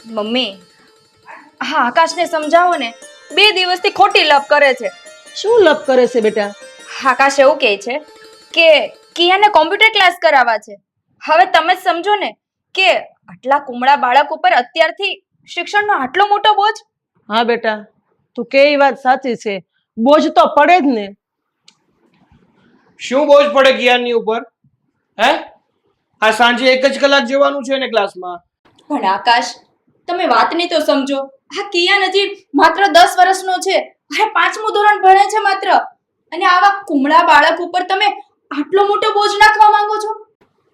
Mummy, હા આકાશને સમજાવો ને, 2 દિવસથી ખોટી લપ કરે છે. શું લપ કરે છે બેટા? આકાશ એવું કહે છે કે કિયાને કોમ્પ્યુટર ક્લાસ કરાવવા છે. હવે તમે જ સમજો ને કે આટલા કુમળા બાળક ઉપર અત્યારથી શિક્ષણનો આટલો મોટો બોજ. હા બેટા, તું કે એ વાત સાચી છે, બોજ તો પડે જ ને. શું બોજ પડે કિયાનની ઉપર? હે? આ સાંજે 1 જ કલાક જવાનું છે ને ક્લાસમાં. પણ આકાશ, તમે વાતની તો સમજો. આ કિયાન હજી માત્ર 10 વર્ષનો છે. અરે 5મું ધોરણ ભણે છે માત્ર. અને આવા કુમળા બાળક ઉપર તમે આટલો મોટો બોજ નાખવા માંગો છો?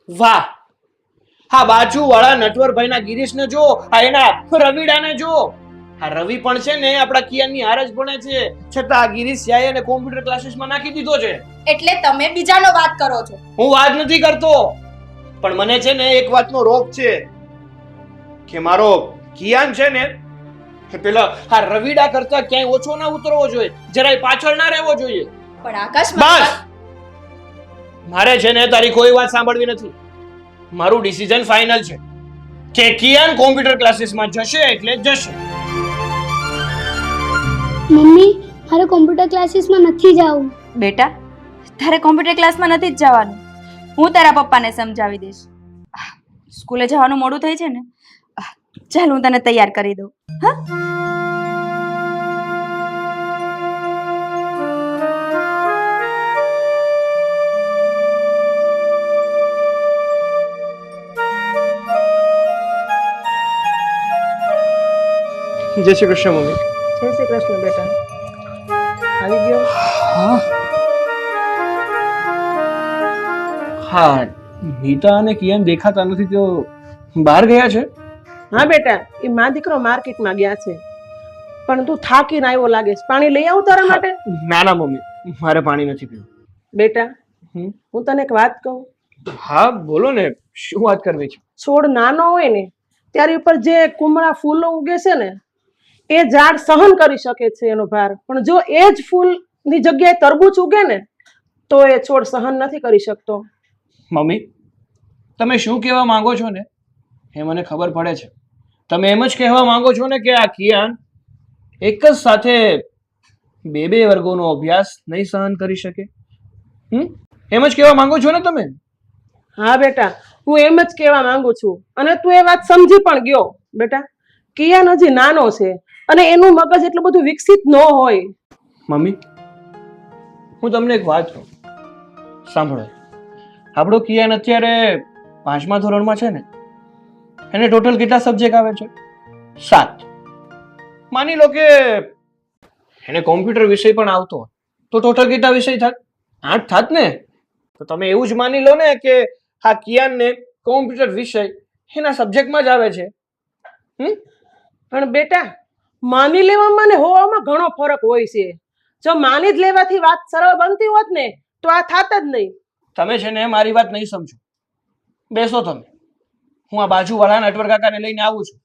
વાહ! હા બાજુવાળા નટવરભાઈના ગિરીશને જો, આ એના રવિડાને જો. આ રવિ પણ છે ને આપણા કિયાનની હારે જ ભણે છે, છતાં આ ગિરીશ યાએ એને કોમ્પ્યુટર ક્લાસીસમાં નાખી દીધો છે. એટલે તમે બીજાનો વાત કરો છો. હું વાત નથી કરતો, પણ મને છે ને એક વાતનો રોગ છે કે મારો કિયાન છે ને કે પેલા આ રવિડા કરતા ક્યાંય ઓછો ના ઉતરવો જોઈએ, જરાય પાછળ ના રહેવો જોઈએ. પણ આકાશ, બસ, મારે છે ને તારી કોઈ વાત સાંભળવી નથી. મારું ડિસિઝન ફાઇનલ છે કે કિયાન કોમ્પ્યુટર ક્લાસીસમાં જશે એટલે જશે. મમ્મી, મારે કોમ્પ્યુટર ક્લાસીસમાં નથી જવું. બેટા, તારે કોમ્પ્યુટર ક્લાસમાં નથી જ જવાનું. હું તારા પપ્પાને સમજાવી દઈશ. સ્કૂલે જવાનું મોડું થઈ છે ને, ચાલ હું તને તૈયાર કરી દઉં. હા, જય શ્રી કૃષ્ણ મમ્મી. જય શ્રી કૃષ્ણ બેટા. આવી ગયો? હા, નીતા અને કિયાન દેખાતા નથી, તો બહાર ગયા છે. હા બેટા, એ માં દીકરો માર્કેટમાં ગયા છે. પણ તું થાકીને આવ્યો લાગે છે, પાણી લઈ આવું તારા માટે? ના ના મમ્મી, મારે પાણી નથી પીવું. બેટા, હું તને એક વાત કહું. હા બોલો ને, શું વાત કરવી છે? છોડ નાનો હોય ને ત્યારે ઉપર જે કુમળા ફૂલો ઉગે છે ને, એ ઝાડ સહન કરી શકે છે એનો ભાર. પણ જો એ જ ફૂલની જગ્યાએ તરબૂચ ઉગે ને, તો એ છોડ સહન નથી કરી શકતો. મમ્મી, તમે શું કહેવા માંગો છો ને એ મને ખબર પડે છે. તમે એમ જ કહેવા માંગો છો ને કે આ કિયાન એક જ સાથે 2 વર્ગોનો અભ્યાસ નહીં સહન કરી શકે? એમ જ કહેવા માંગો છો ને તમે? હા બેટા, હું એમ જ કહેવા માંગુ છું, અને તું એ વાત સમજી પણ ગયો. બેટા, કિયાન હજી નાનો છે અને એનું મગજ એટલું બધું વિકસિત ન હોય. મમ્મી, હું તમને એક વાત કહું, સાંભળો. આપણો કિયાન અત્યારે 5મા ધોરણમાં છે ને, એને ટોટલ કેટલા સબ્જેક્ટ આવે છે? 7. માની લો કે એને કોમ્પ્યુટર વિષય પણ આવતો હોય તો ટોટલ કેટલા વિષય થાત? 8 થાત ને. તો તમે એવું જ માની લો ને કે આ કિયાનને કોમ્પ્યુટર વિષય એના સબ્જેક્ટમાં જ આવે છે. પણ બેટા, માની લેવામાં ને હોવામાં ઘણો ફરક હોય છે. જો માની જ લેવાથી વાત સરળ બનતી હોત ને તો આ થાત જ નહીં. તમે છે ને મારી વાત નહીં સમજો. બેસો તમે, હું આ બાજુવાળા નટવર કાકાને લઈને આવું છું,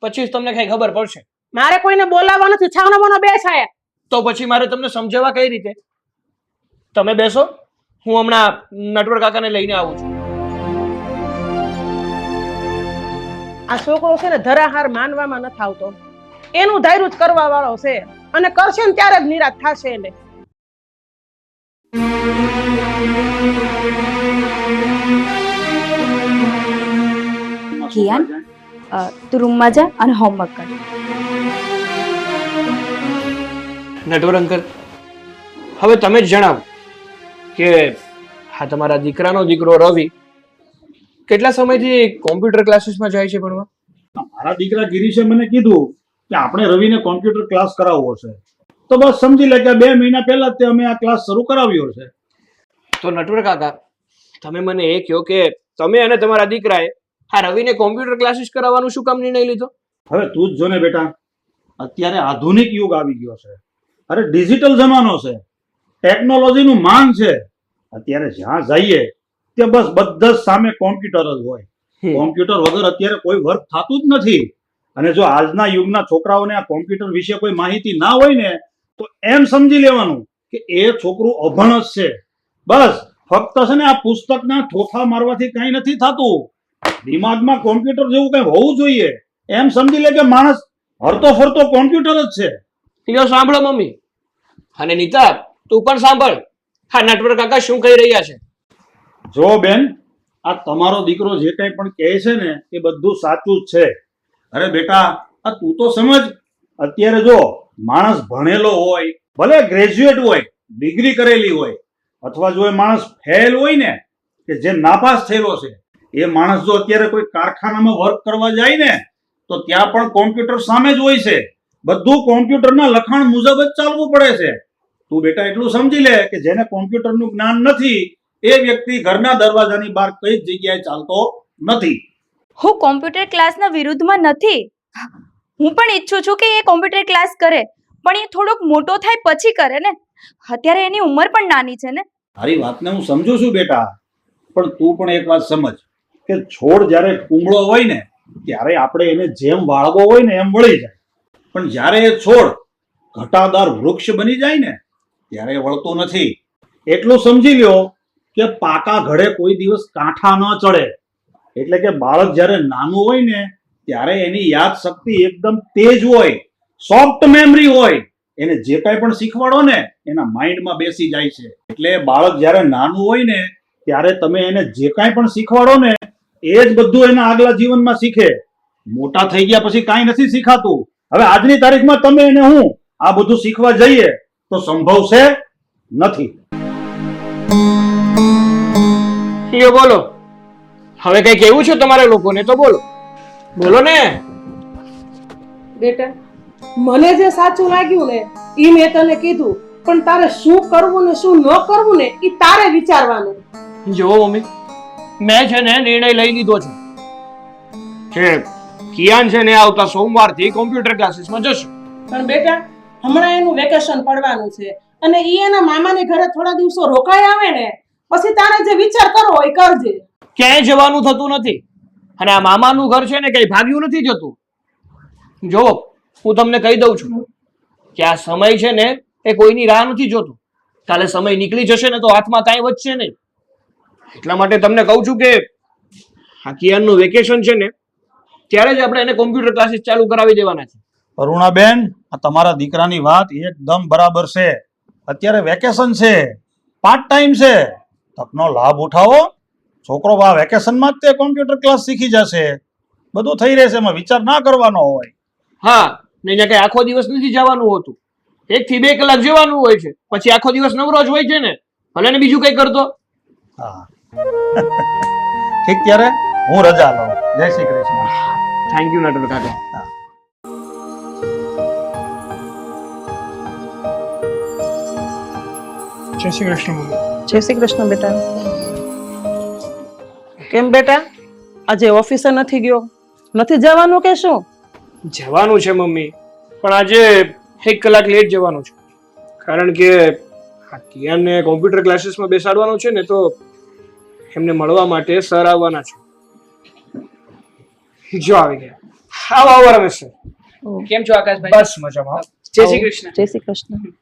પછી જ તમને કઈ ખબર પડશે. મારે કોઈને બોલાવવા નથી. છાવનો મોનો બેસ આયા. તો પછી મારે તમને સમજાવવા કઈ રીતે? તમે બેસો, હું હમણાં નટવર કાકાને લઈને આવું છું. આ છોકરો છે ને ધરાહાર માનવામાં નથી આવતો. એનું ધાર્યું જ કરવા વાળો છે, અને કરશે ને ત્યારે જ નિરાશ થશે એને. કિયાન, તું રૂમમાં જા અને હોમવર્ક કર. નટવર અંકલ, હવે તમે જ જણાવો કે હા તમારા દીકરાનો દીકરો રવિ કેટલા સમયથી કોમ્પ્યુટર ક્લાસીસમાં જાય છે ભણવા? મારા દીકરા ગિરીશે મને કીધું કે આપણે રવિને કોમ્પ્યુટર ક્લાસ કરાવવો છે, તો બસ સમજી લે કે 2 મહિના પહેલા જ અમે આ ક્લાસ શરૂ કરાવ્યો છે. તો નટવર કાકા, તમે મને એ કહો કે તમે અને તમારા દીકરાએ આ રવિને કોમ્પ્યુટર ક્લાસીસ કરાવવાનું શું કામ નિર્ણય લીધો? હવે તું જ જો ને બેટા, અત્યારે આધુનિક યુગ આવી ગયો છે. અરે ડિજિટલ જમાનો છે, ટેકનોલોજીનું માંગ છે. અત્યારે જ્યાં જઈએ ત્યાં બસ બધા જ સામે કોમ્પ્યુટર જ હોય. કોમ્પ્યુટર વગર અત્યારે કોઈ વર્ક થતું જ નથી. અને જો આજના યુગના છોકરાઓને આ કોમ્પ્યુટર વિશે કોઈ માહિતી ના હોય ને, તો એમ સમજી લેવાનું કે એ છોકરું અભણ જ છે. બસ ફક્ત છે ને આ પુસ્તકના ઠોઠા મારવાથી કઈ નથી થતું. દિમાગમાં કોમ્પ્યુટર જેવું કઈ હોવું જોઈએ. એમ સમજી લે કે માણસ હરતો ફરતો કોમ્પ્યુટર જ છે. લ્યો સાંભળો મમ્મી, અને નીતા તું પણ સાંભળ, હા નટવર કાકા શું કહી રહ્યા છે. જો બેન, આ તમારો દીકરો જે કંઈ પણ કહે છે ને એ બધું સાચું જ છે. અરે બેટા, આ તું તો સમજ, અત્યારે જો માણસ ભણેલો હોય, ભલે ગ્રેજ્યુએટ હોય, ડિગ્રી કરેલી હોય, અથવા જો એ માણસ ફેલ હોય ને, કે જે નાપાસ થયેલો છે, એ માણસ જો અત્યારે કોઈ કારખાનામાં વર્ક કરવા જાય ને તો ત્યાં પણ કોમ્પ્યુટર સામે જ હોય છે. બધું કોમ્પ્યુટરના લખાણ મુજબ જ ચાલવું પડે છે. તું બેટા એટલું સમજી લે કે જેને કોમ્પ્યુટરનું જ્ઞાન નથી એ વ્યક્તિ ઘરના દરવાજાની બહાર કઈ જ જગ્યાએ ચાલતો નથી. હું કોમ્પ્યુટર ક્લાસના વિરુદ્ધમાં નથી. હું પણ ઈચ્છું છું કે એ કોમ્પ્યુટર ક્લાસ કરે, પણ એ થોડોક મોટો થાય પછી કરે ને. અત્યારે એની ઉંમર પણ નાની છે ને. તારી વાતને હું સમજુ છું બેટા, પણ તું પણ એક વાત સમજ કે છોડ જ્યારે કુંબળો હોય ને ત્યારે આપણે એને જેમ વાળવો હોય ને એમ વળી જાય, પણ જ્યારે એ છોડ ઘટાદાર વૃક્ષ બની જાય ને ત્યારે એ વળતો નથી. એટલું સમજી લ્યો કે પાકા ઘડે કોઈ દિવસ કાંઠા ન ચડે. એટલે કે બાળક જ્યારે નાનું હોય ને ત્યારે એની યાદ શક્તિ એકદમ તેજ હોય, સોફ્ટ મેમરી હોય. એને જે કાંઈ પણ શીખવાડો ને એના માઇન્ડમાં બેસી જાય છે. એટલે બાળક જ્યારે નાનું હોય ને ત્યારે તમે એને જે કાંઈ પણ શીખવાડો ને એ જ બધું એના આગલા જીવનમાં શીખે. મોટા થઈ ગયા પછી કાંઈ નથી શીખાતું. હવે આજની તારીખમાં તમે એને હું આ બધું શીખવા જઈએ તો સંભવ છે નથી. લ્યો બોલો, હવે કઈ કેવું છે તમારે લોકોને તો બોલો, બોલો ને. બેટા, મને જે સાચું લાગ્યું ને એ મેં તને કીધું, પણ તારે શું કરવું ને શું ન કરવું ને એ તારે વિચારવાનું. જો મમ્મી, મેં છે ને નિર્ણય લઈ લીધો છે કે કિયાન છે ને આવતા સોમવારથી કોમ્પ્યુટર ક્લાસીસમાં જશે. પણ બેટા, હમણાં એનું વેકેશન પડવાનું છે અને ઈ એના મામાને ઘરે થોડા દિવસો રોકાઈ આવે ને પછી તારે જે વિચાર કરવો હોય કરજે. ક્યાંય જવાનું થતું નથી, અને આ મામાનું ઘર છે ને કઈ ભાગ્યું નથી જતું. જો હું તમને કહી દઉં છું કે આ સમય છે ને એ કોઈની રાહ નથી જોતું. કાલે સમય નીકળી જશે ને તો હાથમાં કાંઈ વધશે નહીં. એટલા માટે તમને કહું છું કે આ કિયાનનું વેકેશન છે ને ત્યારે જ આપણે એને કોમ્પ્યુટર ક્લાસીસ ચાલુ કરાવી દેવાના છે. અરુણાબેન, આ તમારા દીકરાની વાત એકદમ બરાબર છે. અત્યારે વેકેશન છે, પાર્ટ ટાઈમ છે, તકનો લાભ ઉઠાવો. છોકરો આ વેકેશનમાં જ તે કોમ્પ્યુટર ક્લાસ શીખી જશે, બધું થઈ રહેશે, એમાં વિચાર ના કરવાનો હોય. હા, ને અહીંયા કઈ આખો દિવસ નથી જવાનું હોતું, 1 થી 2 કલાક જવાનું હોય છે, પછી આખો દિવસ નવરો જ હોય છે ને, ભલે ને બીજું કઈ કરતો. હા ઠીક, ત્યારે હું રજા લઉં. જય શ્રી કૃષ્ણ. થેન્ક યુ નટવર કાકા. જય શ્રી કૃષ્ણ મમ્મી. જય શ્રી કૃષ્ણ બેટા. કેમ બેટા, આજે ઓફિસે નથી ગયો? નથી જવાનું કે શું? જવાનું છે મમ્મી, પણ આજે 1 કલાક લેટ જવાનું છે, કારણ કે આ કિયાનને કોમ્પ્યુટર ક્લાસીસમાં બેસાડવાનો છે ને, તો એમને મળવા માટે સર આવવાના છે. જો આવી ગયા. આવો આવો રમેશ સર. કેમ છો આકાશભાઈ? બસ મજામાં. જય શ્રી કૃષ્ણ. જય શ્રી કૃષ્ણ.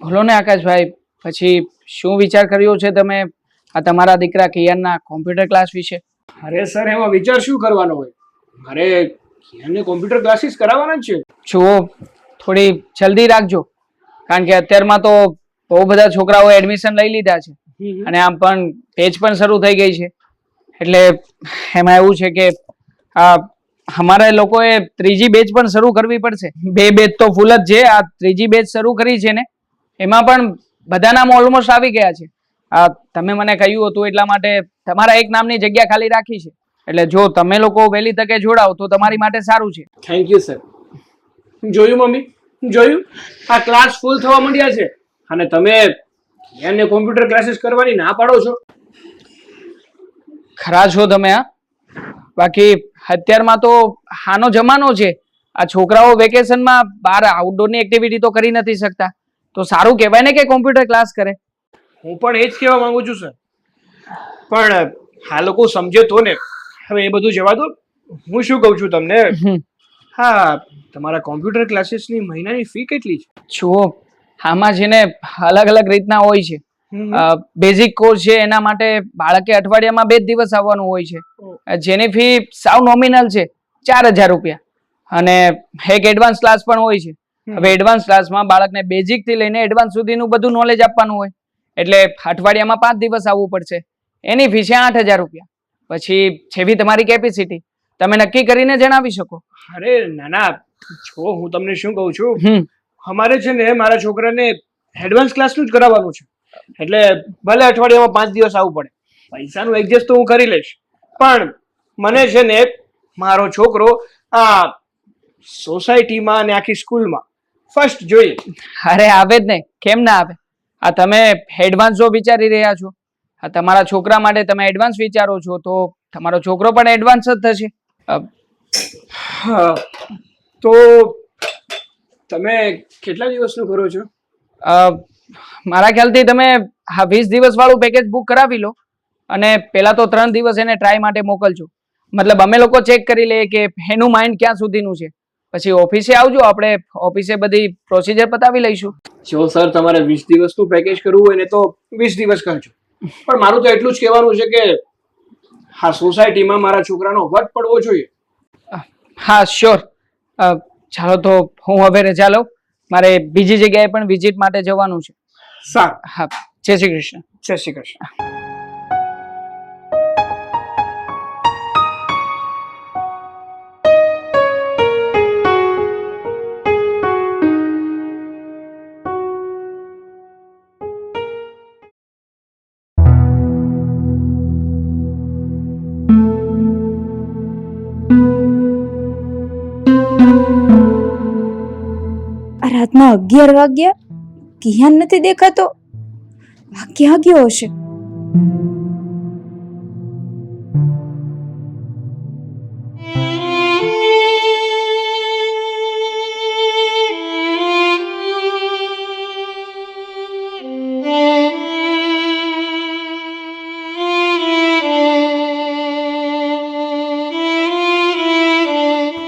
બોલો ને આકાશભાઈ, પછી શું વિચાર કર્યો છે તમે આ તમારા દીકરા કિયાનના કોમ્પ્યુટર ક્લાસ વિશે? અરે સર, એમાં વિચાર શું કરવાનો હોય, મારે કિયાનને કોમ્પ્યુટર ક્લાસીસ કરાવવાના જ છે. જુઓ, થોડી જલ્દી રાખજો, કારણ કે અત્યારમાં તો બહુ બધા છોકરાઓએ એડમિશન લઈ લીધા છે અને આમ પણ બેચ પણ શરૂ થઈ ગઈ છે. એટલે એમાં એવું છે કે આ અમારા લોકોએ 3જી બેચ પણ શરૂ કરવી પડશે. 2 બેચ તો ફૂલ જ છે, આ 3જી બેચ શરૂ કરી છે ને એમાં પણ બધા નામ ઓલમોસ્ટ આવી ગયા છે. આ તમે મને કહ્યું હતું એટલા માટે તમારા એક નામની જગ્યા ખાલી રાખી છે. એટલે જો તમે લોકો વહેલી તકે જોડાઓ તો તમારી માટે સારું છે. Thank you sir. જોયું મમ્મી, જોયું, આ ક્લાસ ફૂલ થવા માંડ્યા છે અને તમે કિયાનને કોમ્પ્યુટર ક્લાસીસ કરવાની ના પાડો છો. ખરા છો તમે. હા, બાકી અત્યારમાં તો આનો જમાનો છે. આ છોકરાઓ વેકેશનમાં બહાર આઉટડોરની એક્ટિવિટી તો કરી નથી શકતા, તો સારું કહેવાય ને કે કોમ્પ્યુટર ક્લાસ કરે. હું પણ એ જ કહેવા માંગુ છું સર, પણ આ લોકો સમજે તો ને. હવે એ બધું જવા દો. હું શું કહું છું તમને, હા, તમારા કોમ્પ્યુટર ક્લાસીસની મહિનાની ફી કેટલી છે? જુઓ, આમાં છે ને અલગ અલગ રીતના હોય છે. બેઝિક કોર્સ છે એના માટે બાળકે અઠવાડિયામાં 2 જ દિવસ આવવાનું હોય છે, જેની ફી સાવ નોમિનલ છે. 4,000 રૂપિયા. અને એક એડવાન્સ ક્લાસ પણ હોય છે. હવે એડવાન્સ ક્લાસમાં બાળકને બેઝિક થી લઈને એડવાન્સ સુધીનું બધું નોલેજ આપવાનું હોય, એટલે અઠવાડિયામાં 5 દિવસ આવવું પડશે. એની ફી છે 8,000 રૂપિયા. પછી જેવી તમારી કેપેસિટી તમે નક્કી કરીને જણાવી શકો. અરે નાના જો હું તમને શું કહું છું, અમારે છે ને મારા છોકરાને એડવાન્સ ક્લાસનું જ કરાવવાનું છે. એટલે ભલે અઠવાડિયામાં 5 દિવસ આવવું પડે, પૈસાનું એડજસ્ટ તો હું કરી લઈશ, પણ મને છે ને મારો છોકરો આ સોસાયટીમાં અને આખી સ્કૂલમાં ફર્સ્ટ જોઈએ. અરે આવે જ ને, કેમ ના આવે? આ તમે એડવાન્સ જો વિચારી રહ્યા છો, આ તમારા છોકરા માટે તમે એડવાન્સ વિચારો છો, તો તમારો છોકરો પણ એડવાન્સ જ થશે. હા, તો તમે કેટલા દિવસનું કરો છો? મારા ખ્યાલથી તમે આ 20 દિવસ વાળું પેકેજ બુક કરાવી લો, અને પેલા તો 3 દિવસ એને ટ્રાય માટે મોકલજો. મતલબ અમે લોકો ચેક કરી લઈએ કે એનું માઇન્ડ ક્યાં સુધીનું છે. પછી ઓફિસે આવજો, આપણે ઓફિસે બધી પ્રોસિજર પતાવી લઈશું. જો સર તમારે 20 દિવસનું પેકેજ કરવું હોય ને તો 20 દિવસ કરજો, પણ મારું તો એટલું જ કહેવાનું છે કે આ સોસાયટીમાં મારા છોકરાનો વટ પડવો જોઈએ. હા શ્યોર. ચાલો તો હું હવે રજા લઉં, મારે બીજી જગ્યાએ પણ વિઝિટ માટે જવાનું છે. સારું. હા, જય શ્રી કૃષ્ણ. જય શ્રી કૃષ્ણ. રાતના 11 વાગ્યા, કિયાન નથી દેખાતો. આ ક્યાં ગયો હશે?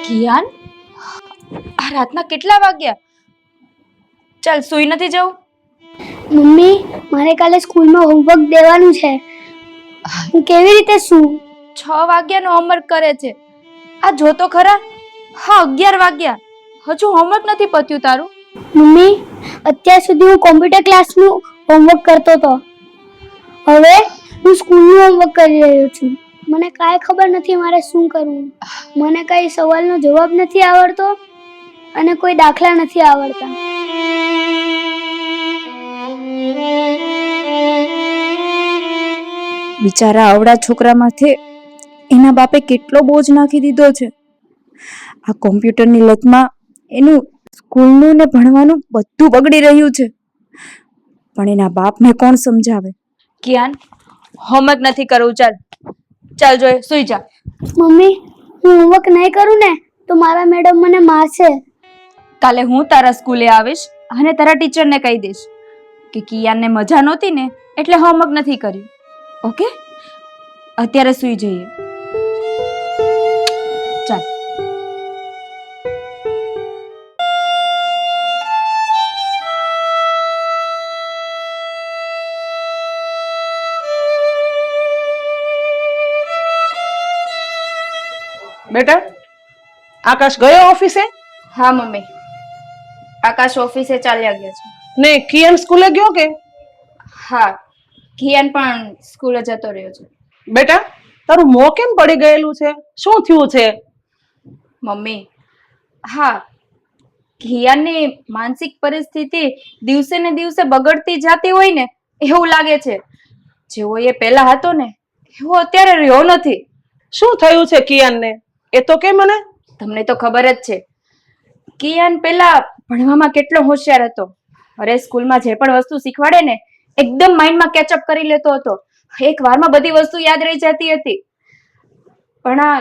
કિયાન, આ રાતના કેટલા વાગ્યા? ચાલ, સુઈ નથી જવું? મમ્મી, મારે કાલે સ્કૂલમાં હોમવર્ક દેવાનું છે. હું કેવી રીતે સૂવું? 6 વાગ્યાનો હોમવર્ક કરે છે. આ જો તો ખરા, હા 11 વાગ્યા, હજુ હોમવર્ક નથી પત્યું તારું. મમ્મી, અત્યાર સુધી હું કોમ્પ્યુટર ક્લાસનું હોમવર્ક કરતો હતો. હવે હું સ્કૂલનું હોમવર્ક કરી રહ્યો છું. મને કાંઈ ખબર નથી મારે શું કરવું. મને કાંઈ સવાલનો જવાબ નથી આવડતો અને કોઈ દાખલા નથી આવડતા. બિચારા આવડા છોકરા માથે એના બાપે કેટલો બોજ નાખી દીધો છે. આ કોમ્પ્યુટરની લતમાં એનું સ્કૂલનું ને ભણવાનું બધું બગડી રહ્યું છે. પણ એના બાપને કોણ સમજાવે? કિયાન, હોમવર્ક નથી કરવું, ચાલ ચાલ, જોઈએ સુઈ જા. મમ્મી, હું હોમવર્ક નહીં કરું ને તો મારા મેડમ મને મારશે. કાલે હું તારા સ્કૂલે આવીશ અને તારા ટીચરને કહી દઈશ કે કિયાનને મજા નહોતી ને એટલે હોમવર્ક નથી કર્યું. ઓકે, અત્યારે સુઈ જઈએ. ચાલ. બેટા, આકાશ ગયો ઓફિસે? હા મમ્મી, આકાશ ઓફિસે ચાલ્યા ગયા છે. ને કિયાન સ્કૂલે ગયો કે? હા, કિયાન પણ સ્કૂલે જતો રહ્યો છે. બેટા, તારું મોં કેમ પડી ગયેલું છે? શું થયું છે? મમ્મી, હા, કિયાનની માનસિક પરિસ્થિતિ દિવસે ને દિવસે બગડતી જતી હોય ને એવું લાગે છે. જેવો એ પહેલા હતો ને એવો અત્યારે રહ્યો નથી. શું થયું છે કિયાનને? એ તો કે મને. તમને તો ખબર જ છે, કિયાન પહેલા ભણવામાં કેટલો હોશિયાર હતો. અરે સ્કૂલમાં જે પણ વસ્તુ શીખવાડે ને એકદમ માઇન્ડમાં કેચઅપ કરી લેતો હતો. એક વારમાં બધી વસ્તુ યાદ રહી જતી હતી. પણ આ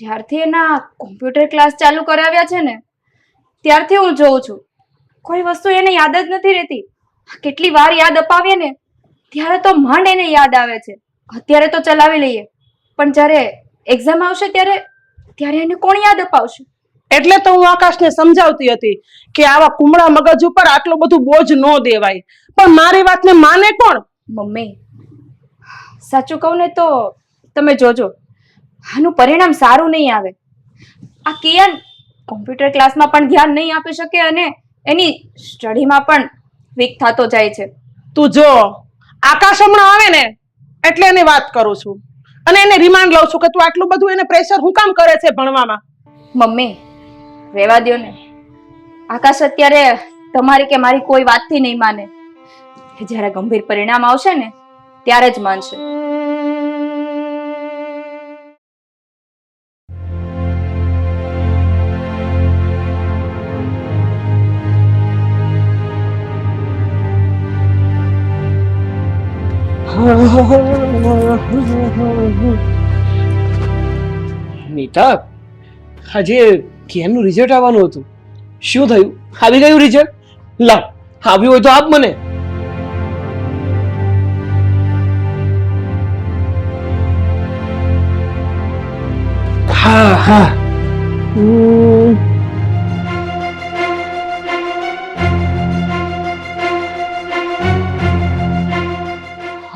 જ્યારથી એના કોમ્પ્યુટર ક્લાસ ચાલુ કરાવ્યા છે ને ત્યારથી હું જોઉં છું કોઈ વસ્તુ એને યાદ જ નથી રહેતી. કેટલી વાર યાદ અપાવીએ ને ત્યારે તો માંડ એને યાદ આવે છે. અત્યારે તો ચલાવી લઈએ, પણ જ્યારે એક્ઝામ આવશે ત્યારે એને કોણ યાદ અપાવશે? એટલે તો હું આકાશને સમજાવતી હતી કે આવા કુમળા મગજ ઉપર આટલું બધું બોજ ન દેવાય, પણ મારી વાતને માને કોણ? મમ્મી, સાચું કહું ને તો તમે જોજો, આનું પરિણામ સારું નહીં આવે. આ કિયાન કોમ્પ્યુટર ક્લાસમાં પણ ધ્યાન નહીં આપી શકે અને એની સ્ટડીમાં પણ વીક થતો જાય છે. તું જો આકાશ હમણાં આવે ને એટલે એની વાત કરું છું અને એને રિમાન્ડ લઉં છું કે તું આટલું બધું એને પ્રેશર હું કામ કરે છે ભણવામાં. મમ્મી રેવા દ્યો ને. આકાશ અત્યારે તમારી કે મારી કોઈ વાતથી નહીં માને. જ્યારે ગંભીર પરિણામ આવશે ને ત્યારે જ માનશે. નીતા, આજે કેનું રિઝલ્ટ આવવાનું હતું, શું થયું? આવી ગયું રિઝલ્ટ? લાવ, આવ્યું હોય તો આપ મને. હા હા.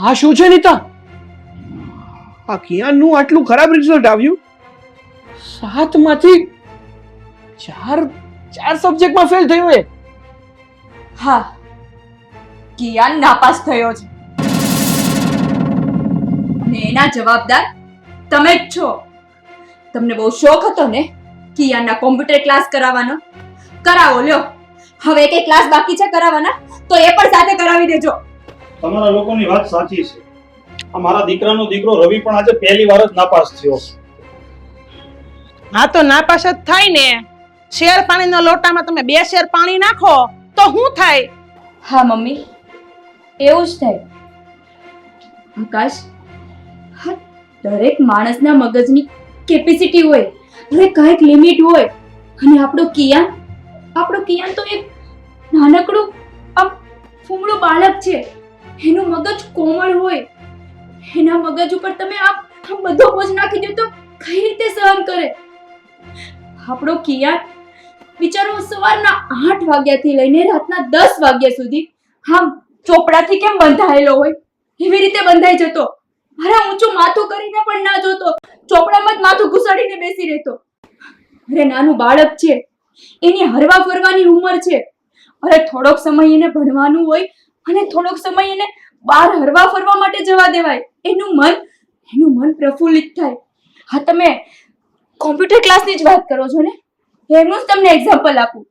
આ શું છે નીતા? આ કિયાનનું આટલું ખરાબ રિઝલ્ટ આવ્યું. 7 માંથી 4 સબ્જેક્ટમાં ફેલ થયો એ. હા, કિયાન નાપાસ થયો છે અને એના જવાબદાર તમે જ છો. તમને બહુ શોખ હતો ને કિયાનના કોમ્પ્યુટર ક્લાસ કરાવવાનો. કરાવો લ્યો. હવે એક ક્લાસ બાકી છે કરાવવાના તો એ પણ સાથે કરાવી દેજો. તમારા લોકોની વાત સાચી છે. આ મારા દીકરાનો દીકરો રવિ પણ આજે પહેલી વાર જ નાપાસ થયો. હા તો નાપાસ જ થાય ને. શેર પાણીના લોટામાં તમે 2 શેર પાણી નાખો તો શું થાય? હા મમ્મી, એવું જ થાય. આકાશ, હા, દરેક માણસના મગજની કેપેસિટી હોય, હવે કાંઈક લિમિટ હોય. અને આપણો કિયાન તો એક નાનકડું આમ ફૂમડું બાળક છે. એનું મગજ કોમળ હોય. એના મગજ ઉપર તમે આમ બધો બોજ નાખી દો તો કઈ રીતે સહન કરે? આપણો કિયાન બિચારો સવારના 8 વાગ્યાથી લઈને રાતના 10 વાગ્યા સુધી આમ ચોપડાથી કેમ બંધાયેલો હોય એવી રીતે બંધાઈ જતો. મારા ઊંચું માથું કરીને પણ ના જોતો, ચોપડામાં જ માથું ઘુસાડીને બેસી રહેતો. અરે નાનું બાળક છે, એની હરવા ફરવાની ઉંમર છે. અરે થોડોક સમય એને ભણવાનું હોય અને થોડોક સમય એને બહાર હરવા ફરવા માટે જવા દેવાય. એનું મન પ્રફુલ્લિત થાય. હા, તમે કોમ્પ્યુટર ક્લાસની જ વાત કરો છો ને? એનું જ તમને એક્ઝામ્પલ આપું.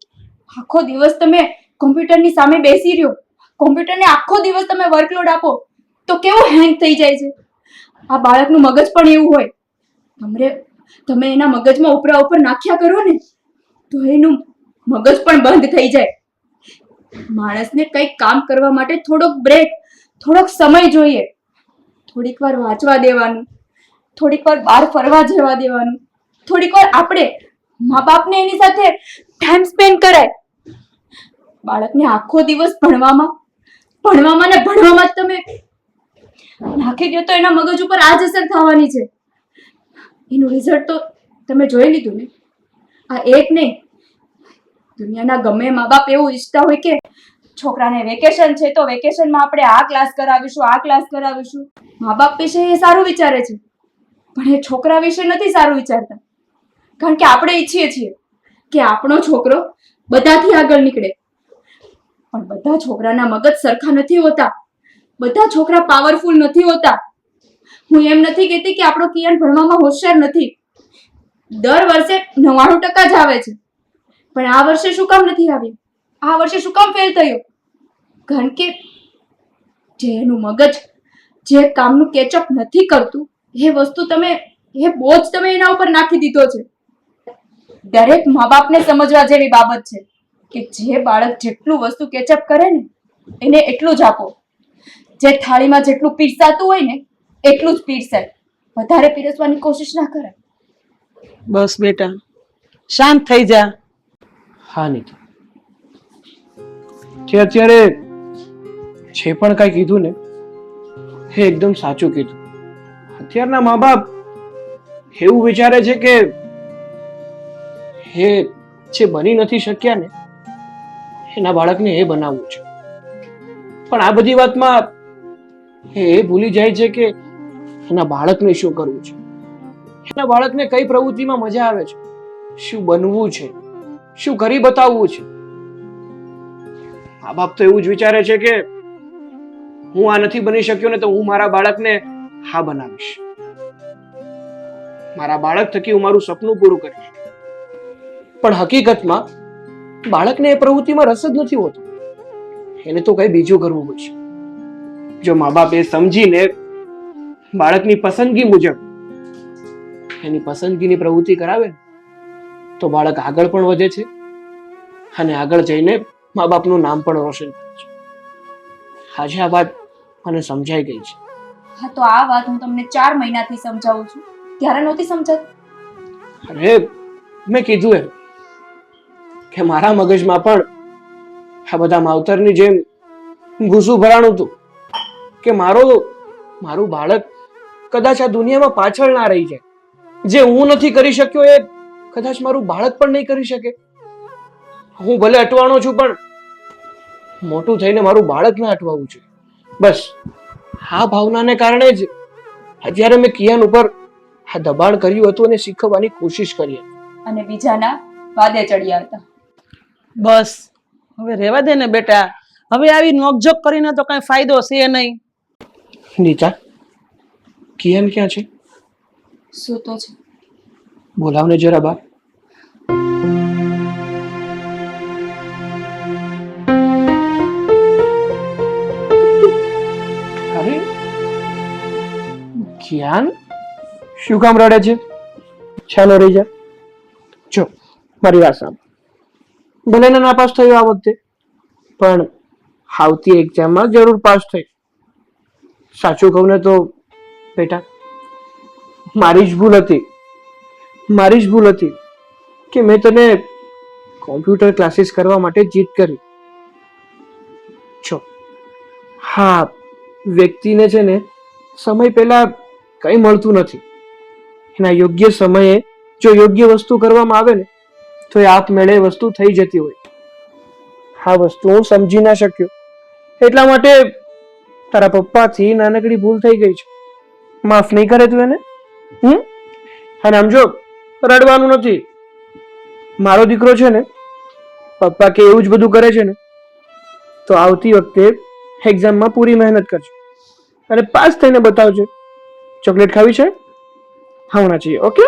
આખો દિવસ તમે કોમ્પ્યુટરની સામે બેસી રહ્યો, કોમ્પ્યુટરને આખો દિવસ તમે વર્કલોડ આપો તો કેવો હેંગ થઈ જાય છે. આ બાળકનું મગજ પણ એવું હોય. તમે એના મગજમાં ઉપરા ઉપર નાખ્યા કરો ને તો એનું મગજ પણ બંધ થઈ જાય. માણસને કંઈક કામ કરવા માટે થોડોક બ્રેક, થોડોક સમય જોઈએ. થોડીક વાર વાંચવા દેવાનું, થોડીક વાર બહાર ફરવા જવા દેવાનું, થોડીક વાર આપણે મા બાપને એની સાથે ટાઈમ સ્પેન્ડ કરાય. બાળકને આખો દિવસ ભણવામાં ને ભણવામાં જ તમે નાખી દો તો એના મગજ ઉપર આ જ અસર થવાની છે. એનું રિઝલ્ટ તો તમે જોઈ લીધું ને. આ એક નહીં, દુનિયાના ગમે મા બાપ એવું ઈચ્છતા હોય કે છોકરાને વેકેશન છે તો વેકેશનમાં આપણે આ ક્લાસ કરાવીશું. મા બાપ વિશે એ સારું વિચારે છે પણ એ છોકરા વિશે નથી સારું વિચારતા. કારણ કે આપણે ઈચ્છીએ છીએ કે આપણો છોકરો બધાથી આગળ નીકળે. પણ બધા છોકરાના મગજ સરખા નથી હોતા. બધા છોકરા પાવરફુલ નથી હોતા. હું એમ નથી કહેતી કે આપણો કિયાન ભણવામાં હોશિયાર નથી. દર વર્ષે 99% જ આવે છે. પણ આ વર્ષે શું કામ નથી આવ્યું? આ વર્ષે શું કામ ફેલ થયો? કારણ કે જે એનું મગજ જે કામનું કેચઅપ નથી કરતું એ બોજ તમે એના ઉપર નાખી દીધો છે. દરેક મા બાપને સમજવા જેવી બાબત છે કે જે બાળક જેટલું વસ્તુ કેચઅપ કરે ને એને એટલું જ આપો. જે થાળીમાં જેટલું પીરસાતું હોય ને એટલું જ પીરસાય. વધારે પીરસવાની કોશિશ ના કરે. બસ બેટા, શાંત થઈ જા. હા નીતા, જે અત્યારે જે પણ કાંઈ કીધું ને એ એકદમ સાચું કીધું. અત્યારના મા બાપ એવું વિચારે છે કે એ જે બની નથી શક્યા ને એના બાળકને એ બનાવવું છે. પણ આ બધી વાતમાં એ ભૂલી જાય છે કે એના બાળકને શું કરવું છે, એના બાળકને કઈ પ્રવૃત્તિમાં મજા આવે છે, શું બનવું છે, શું કરી બતાવવું છે. મા બાપ તો એવું જ વિચારે છે કે હું આ નથી બની શક્યો ને તો હું મારા બાળકને હા બનાવીશ, મારા બાળક થકી હું મારું સપનું પૂરું કરીશ. પણ હકીકતમાં બાળકને એ પ્રવૃત્તિમાં રસ જ નથી હોતો, એને તો કઈ બીજું કરવું પડશે. જો મા બાપ એ સમજીને બાળકની પસંદગી મુજબ એની પસંદગીની પ્રવૃત્તિ કરાવે ને તો બાળક આગળ પણ વધે છે અને આગળ જઈને મા બાપનું નામ પણ રોશન કરે છે. આજે આ વાત મને સમજાઈ ગઈ છે. હા તો આ વાત હું તમને 4 મહિનાથી સમજાવું છું, ત્યારે નહોતી સમજાતી. અરે મેં કીધું એમ કે મારા મગજમાં પણ આ બધા માવતરની જેમ ઘૂસું ભરાણું હતું કે મારું બાળક કદાચ આ દુનિયામાં પાછળ ના રહી જાય. જે હું નથી કરી શક્યો એ કદાચ મારું બાળક પણ નહીં કરી શકે. હું ભલે અટવાણો છું પણ મોટું થઈને મારું બાળક ના અટવાવું છે. બસ આ ભાવનાને કારણે જ અત્યારે મેં કિયાન ઉપર આ દબાણ કર્યું હતું અને શીખવવાની કોશિશ કરી હતી. અને બીજાના વાદે ચડ્યા હતા. બસ હવે રહેવા દે ને બેટા, હવે આવી નોકઝોક કરીને તો કઈ ફાયદો છે નહીં. નીતા, કિયાન ક્યાં છે? શું તો છે? બોલાવને જરા બહાર. અરે કિયાન, શું કામ રડે છે? ચાલો રહી જા. જો મારી વાત સાંભળ, ભલે ને નાપાસ થયો આ વખતે, પણ આવતી એક્ઝામમાં જરૂર પાસ થઈ. સાચું કહું ને તો બેટા મારી જ ભૂલ હતી કે મેં તને કોમ્પ્યુટર ક્લાસીસ કરવા માટે જીદ કરી. જો હા, વ્યક્તિને છે ને સમય પહેલા કંઈ મળતું નથી. એના યોગ્ય સમયે જો યોગ્ય વસ્તુ કરવામાં આવે ને તો એ આપમેળે વસ્તુ થઈ જતી હોય. આ વસ્તુ હું સમજી ના શક્યો, એટલા માટે તારા પપ્પાથી નાનકડી ભૂલ થઈ ગઈ છે. માફ નહીં કરે તું એને? અને આમ જો રડવાનું નથી. મારો દીકરો છે ને પપ્પા કે એવું જ બધું કરે છે ને તો આવતી વખતે એક્ઝામમાં પૂરી મહેનત કરજો અને પાસ થઈને બતાવજો. ચોકલેટ ખાવી છે? હમણાં છીએ. ઓકે?